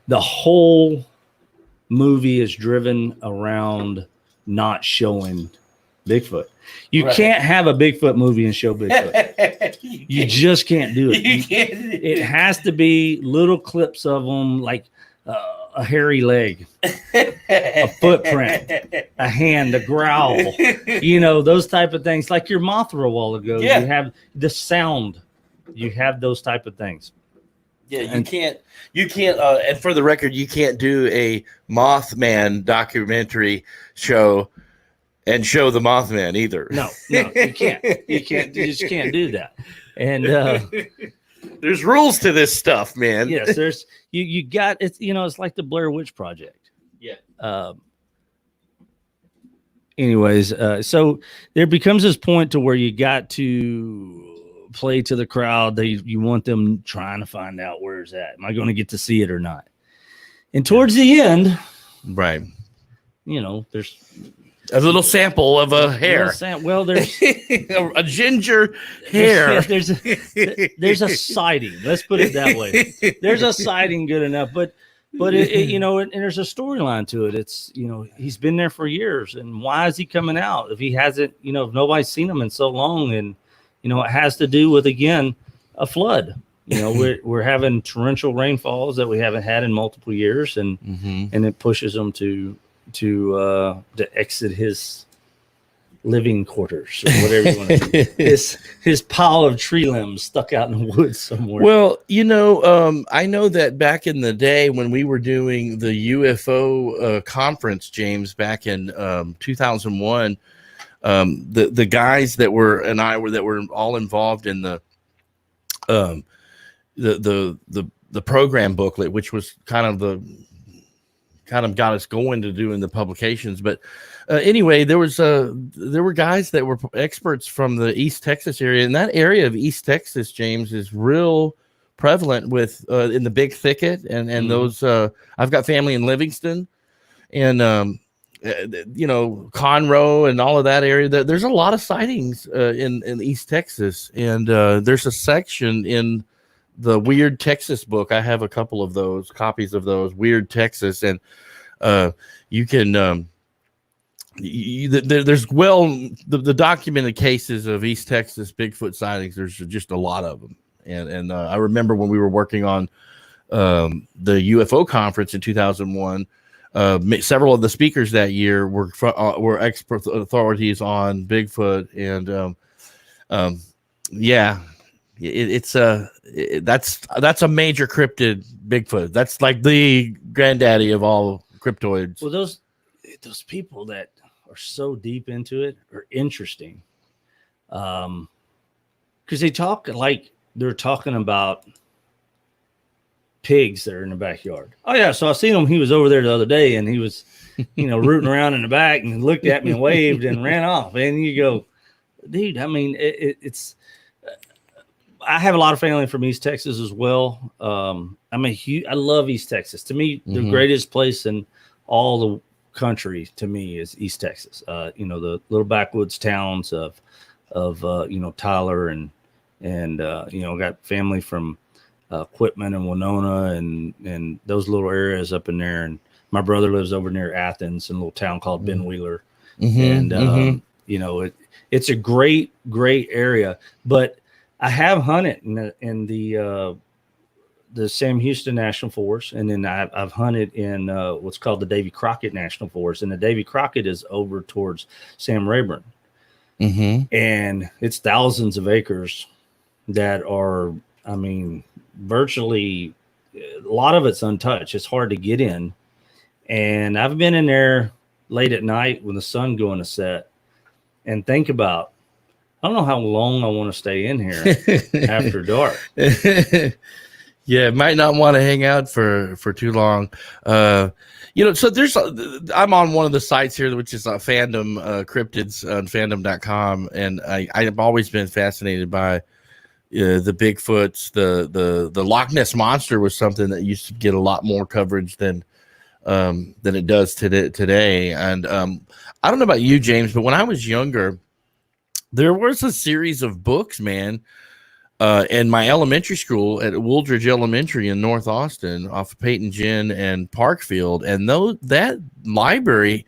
The whole movie is driven around not showing Bigfoot. You Right. can't have a Bigfoot movie and show Bigfoot. You just can't do it. It has to be little clips of them, like a hairy leg, a footprint, a hand, a growl, those type of things. Like your Mothra a while ago, Yeah. you have the sound. You have those type of things. Yeah, you can't, and for the record, you can't do a Mothman documentary show and show the Mothman either. No, you can't. You just can't do that. And there's rules to this stuff, man. yes, there's you got it's it's like the Blair Witch Project. Yeah. Anyways, so there becomes this point to where you got to play to the crowd. You want them trying to find out where it's at. Am I going to get to see it or not? And towards the end, Right. There's A little sample of a hair. Well, there's a ginger hair. There's a sighting. Let's put it that way. There's a sighting good enough, but and there's a storyline to it. It's he's been there for years, and why is he coming out if he hasn't? If nobody's seen him in so long, and it has to do with again a flood. We're having torrential rainfalls that we haven't had in multiple years, and and it pushes them to exit his living quarters or whatever you want to say. his pile of tree limbs stuck out in the woods somewhere. Well, I know that back in the day when we were doing the UFO conference, James, back in 2001, the guys that were all involved in the program booklet, which was kind of got us going to doing the publications. But anyway, there were guys that were experts from the East Texas area, and that area of East Texas, James, is real prevalent with in the Big Thicket and those. I've got family in Livingston, and Conroe and all of that area. There's a lot of sightings in East Texas, and there's a section in the Weird Texas book. I have a couple of those copies of those Weird Texas, and you can there's the documented cases of East Texas Bigfoot sightings. There's just a lot of them, and I remember when we were working on the UFO conference in 2001. Several of the speakers that year were expert authorities on Bigfoot, and that's a major cryptid, Bigfoot. That's like the granddaddy of all cryptoids. Well, those people that are so deep into it are interesting, because they talk like they're talking about pigs that are in the backyard. Oh yeah, so I seen him. He was over there the other day, and he was, rooting around in the back, and looked at me and waved and ran off. And you go, dude. I mean, it's. I have a lot of family from East Texas as well. I love East Texas. To me, the greatest place in all the country to me is East Texas. The little backwoods towns of Tyler and got family from Quitman and Winona and those little areas up in there. And my brother lives over near Athens in a little town called Ben Wheeler. And it's a great area. But I have hunted in the Sam Houston National Forest, and then I've hunted in what's called the Davy Crockett National Forest, and the Davy Crockett is over towards Sam Rayburn, and it's thousands of acres that are, virtually a lot of it's untouched. It's hard to get in, and I've been in there late at night when the sun going to set, and think about. I don't know how long I want to stay in here after dark. Yeah, might not want to hang out for too long. So I'm on one of the sites here, which is fandom cryptids on fandom.com. And I've always been fascinated by the Bigfoots. The LochNess monster was something that used to get a lot more coverage than it does today. And I don't know about you, James, but when I was younger, there was a series of books, man, in my elementary school at Wooldridge Elementary in North Austin, off of Peyton Gin and Parkfield, and that library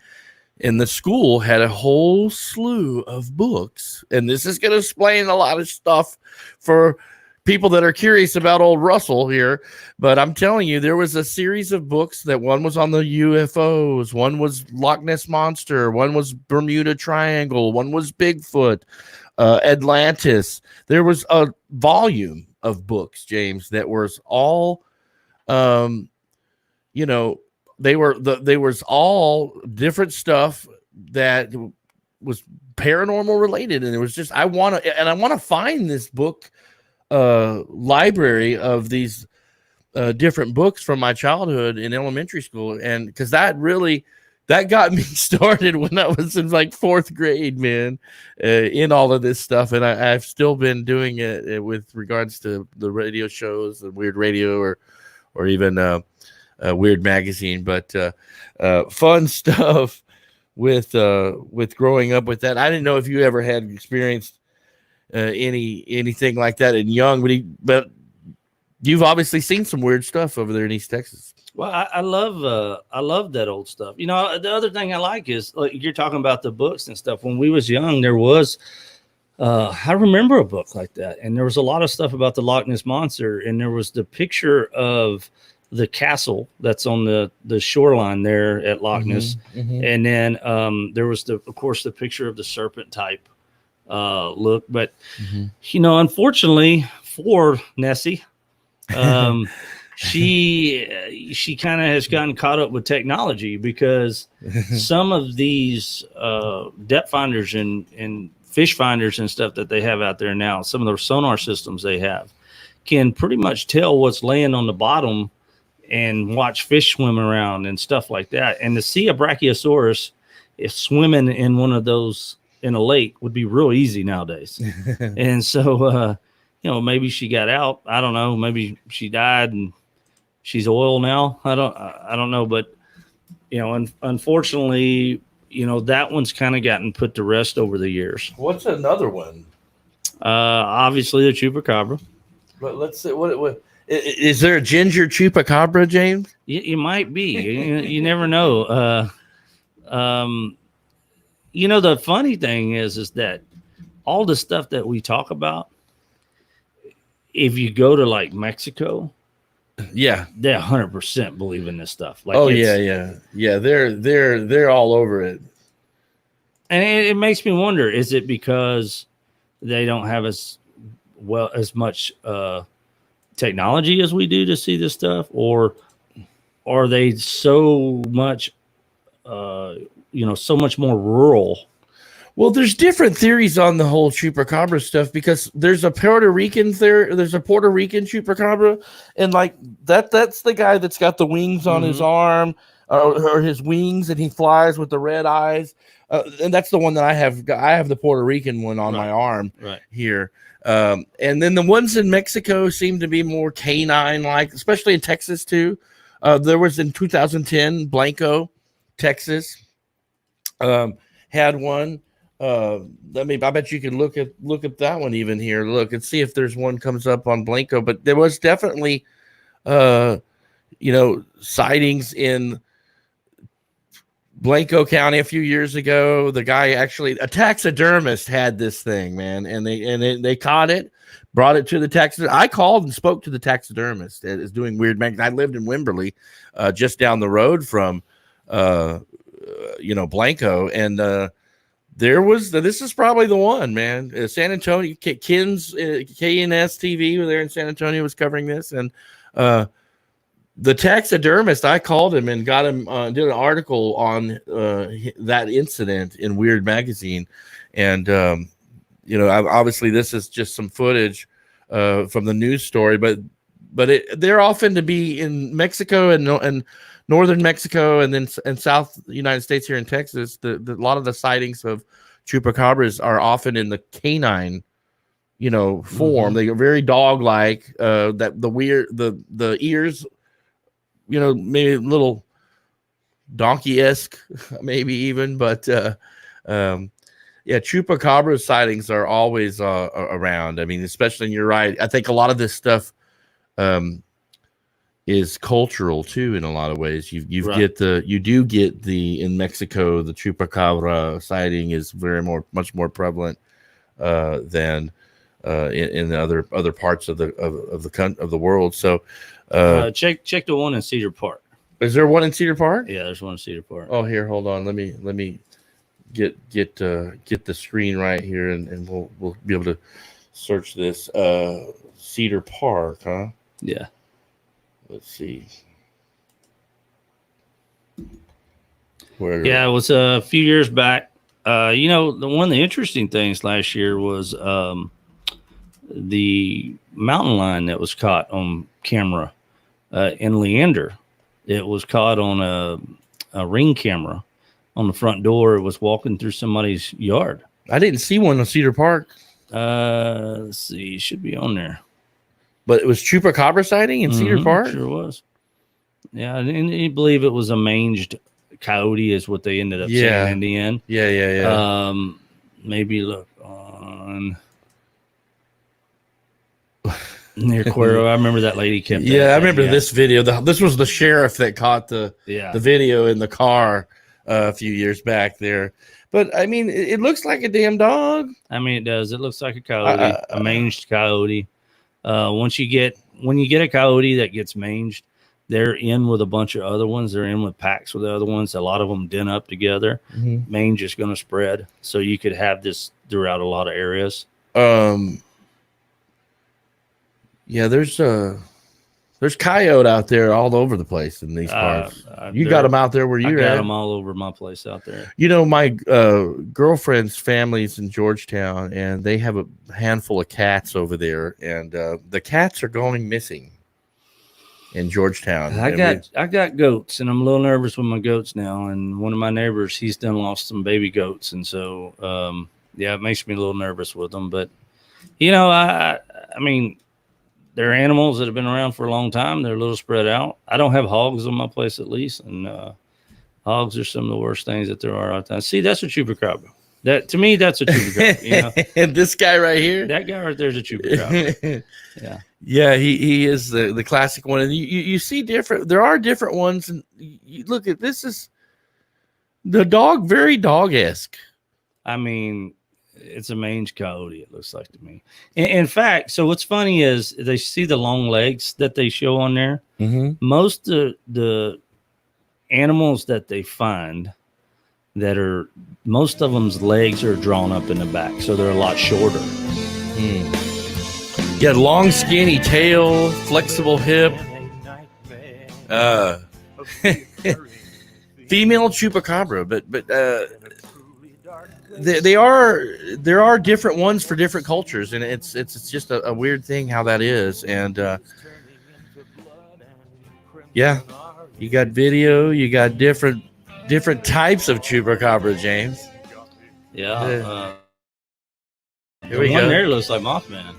in the school had a whole slew of books. And this is going to explain a lot of stuff for people that are curious about old Russell here. But I'm telling you, there was a series of books that one was on the UFOs, one was LochNess Monster, one was Bermuda Triangle, one was Bigfoot, Atlantis. There was a volume of books, James, that was all, they was all different stuff that was paranormal related. And it was just, I want to find this book library of these different books from my childhood in elementary school. And because that got me started when I was in like 4th grade, man, in all of this stuff. And I've still been doing it with regards to the radio shows, the Weird Radio, or even Weird Magazine. But fun stuff with growing up with that. I didn't know if you ever had experienced anything like that in young, but you've obviously seen some weird stuff over there in East Texas. Well, I love that old stuff. The other thing I like is, like, you're talking about the books and stuff. When we was young, there was, I remember a book like that, and there was a lot of stuff about the Loch-Ness Monster, and there was the picture of the castle that's on the shoreline there at Loch-Ness, and then there was of course the picture of the serpent type look. But unfortunately for Nessie, she kind of has gotten caught up with technology, because some of these depth finders and fish finders and stuff that they have out there now, some of the sonar systems they have, can pretty much tell what's laying on the bottom and watch fish swim around and stuff like that. And to see a Brachiosaurus if swimming in one of those in a lake would be real easy nowadays. And so maybe she got out. I don't know. Maybe she died and she's oil now. I don't know. But, unfortunately, that one's kind of gotten put to rest over the years. What's another one? Obviously the Chupacabra. But let's see, what is there a ginger Chupacabra, James? You might be. You never know. The funny thing is that all the stuff that we talk about, if you go to like Mexico, yeah, they 100% believe in this stuff. Like, yeah. They're all over it, and it makes me wonder: is it because they don't have as much technology as we do to see this stuff, or are they so much, so much more rural? Well, there's different theories on the whole Chupacabra stuff, because there's a Puerto Rican Chupacabra, and like that's the guy that's got the wings on his arm, or his wings, and he flies with the red eyes. And that's the one that I have. I have the Puerto Rican one on my arm here. And then the ones in Mexico seem to be more canine-like, especially in Texas too. There was in 2010, Blanco, Texas, had one. I bet you can look at that one even here. Look and see if there's one comes up on Blanco. But there was definitely, sightings in Blanco County a few years ago. The guy actually, a taxidermist, had this thing, man, and they caught it, brought it to the taxidermist. I called and spoke to the taxidermist that is doing Weird Mag. I lived in Wimberley, just down the road from, Blanco, and this is probably the one, man. San Antonio, KNS TV there in San Antonio was covering this, and the taxidermist, I called him and got him, did an article on that incident in Weird Magazine. And, obviously this is just some footage from the news story, but they're often to be in Mexico and northern Mexico, and then in South United States here in Texas. A lot of the sightings of Chupacabras are often in the canine, form. They are very dog-like, that the ears, maybe a little donkey-esque, maybe even, but Yeah, Chupacabra sightings are always around. I mean, especially, and you're right. I think a lot of this stuff is cultural too in a lot of ways. You do get the in Mexico, the Chupacabra sighting is much more prevalent than in the other parts of the world. So check the one in Cedar Park. Is there one in Cedar Park? Yeah, there's one in Cedar Park. Oh, here, hold on. Let me get the screen right here, and we'll be able to search this. Cedar Park, huh? Yeah. Let's see. Yeah, it was a few years back. One of the interesting things last year was the mountain lion that was caught on camera in Leander. It was caught on a Ring camera on the front door. It was walking through somebody's yard. I didn't see one in Cedar Park. Let's see, it should be on there. But it was Chupacabra sighting in Cedar Park? Sure was. Yeah, and you believe it was a manged coyote is what they ended up saying in the end. Yeah. Maybe look on near Cuero. I remember that lady kept. I remember this video. This was the sheriff that caught the video in the car a few years back there. But I mean, it looks like a damn dog. I mean, it does. It looks like a coyote, a manged coyote. When you get a coyote that gets manged, they're in with a bunch of other ones. They're in with packs with the other ones. A lot of them den up together. Mm-hmm. Mange is going to spread, so you could have this throughout a lot of areas. There's coyote out there all over the place in these parts. You got them out there where you're at. I got them all over my place out there. You know, my girlfriend's family's in Georgetown, and they have a handful of cats over there, and the cats are going missing in Georgetown. I got goats, and I'm a little nervous with my goats now. And one of my neighbors, he's done lost some baby goats, and so it makes me a little nervous with them. But I mean, they're animals that have been around for a long time. They're a little spread out. I don't have hogs on my place, at least, and hogs are some of the worst things that there are out there. See, that's a chupacabra. That to me, that's a chupacabra. And this guy right here, that guy right there is a chupacabra. Yeah, he is the classic one, and you see different. There are different ones, and you look at this is the dog, very dog-esque. I mean, it's a mange coyote, it looks like to me. In fact, so what's funny is they see the long legs that they show on there. Mm-hmm. Most of the animals that they find most of them's legs are drawn up in the back, so they're a lot shorter. Yeah, long skinny tail, flexible hip. Female chupacabra, but there are different ones for different cultures, and it's just a weird thing how that is. And you got video, you got different types of chupacabra, James. Yeah. Here we one go. There looks like Mothman.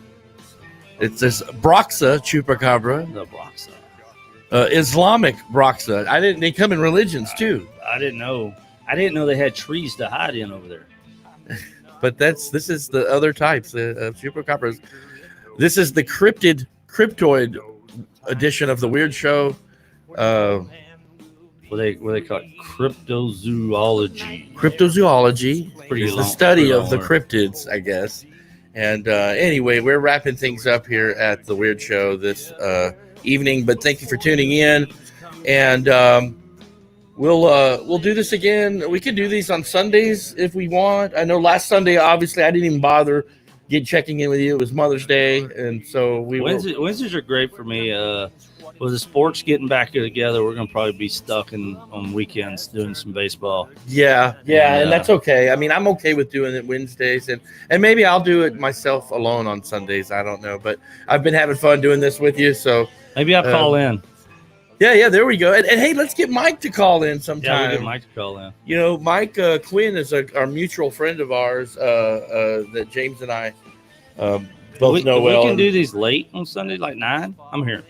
It's this Broxa chupacabra. The Broxa. Islamic Broxa. They come in religions too. I didn't know they had trees to hide in over there. But this is the other types of chupacabras. This is the cryptoid edition of the Weird Show. What they call it? Cryptozoology. Cryptozoology is the study of the cryptids, I guess. And anyway, we're wrapping things up here at the Weird Show this evening. But thank you for tuning in, and we'll do this again. We could do these on Sundays if we want. I know last Sunday, obviously, I didn't even bother checking in with you. It was Mother's Day, and so Wednesdays are great for me. With the sports getting back together, we're gonna probably be stuck on weekends doing some baseball. Yeah, and that's okay. I mean, I'm okay with doing it Wednesdays, and maybe I'll do it myself alone on Sundays. I don't know, but I've been having fun doing this with you, so maybe I'll call in. Yeah, there we go. And hey, let's get Mike to call in sometime. Yeah, we'll get Mike to call in. You know, Mike Quinn is our mutual friend of ours that James and I both know well. We can do these late on Sunday, like 9. I'm here.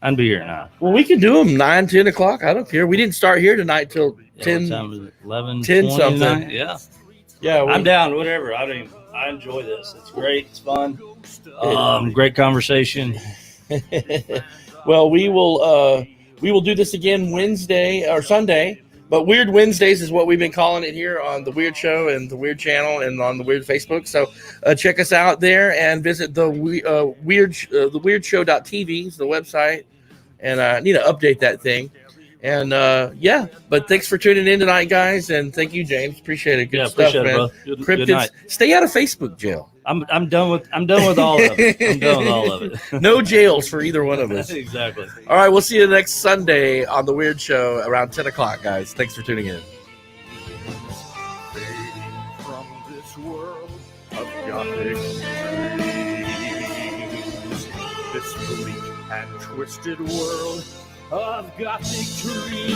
I'd be here at 9. Well, we can do them 9, 10 o'clock. I don't care. We didn't start here tonight till 10. 11, 10 something. Yeah. Yeah, I'm down. Whatever. I enjoy this. It's great. It's fun. Great conversation. Well, we will do this again Wednesday or Sunday. But Weird Wednesdays is what we've been calling it here on the Weird Show and the Weird Channel and on the Weird Facebook. So check us out there and visit the weirdshow.tv is the website. And I need to update that thing. And but thanks for tuning in tonight, guys. And thank you, James. Appreciate it. Good stuff, appreciate man. it, bro. Good Cryptids, night. stay out of Facebook jail. I'm done with all of it. I'm done with all of it. No jails for either one of us. Exactly. All right, we'll see you next Sunday on the Weird Show around 10 o'clock, guys. Thanks for tuning in. From this world of gothic dreams, this bleak and twisted world of gothic dreams.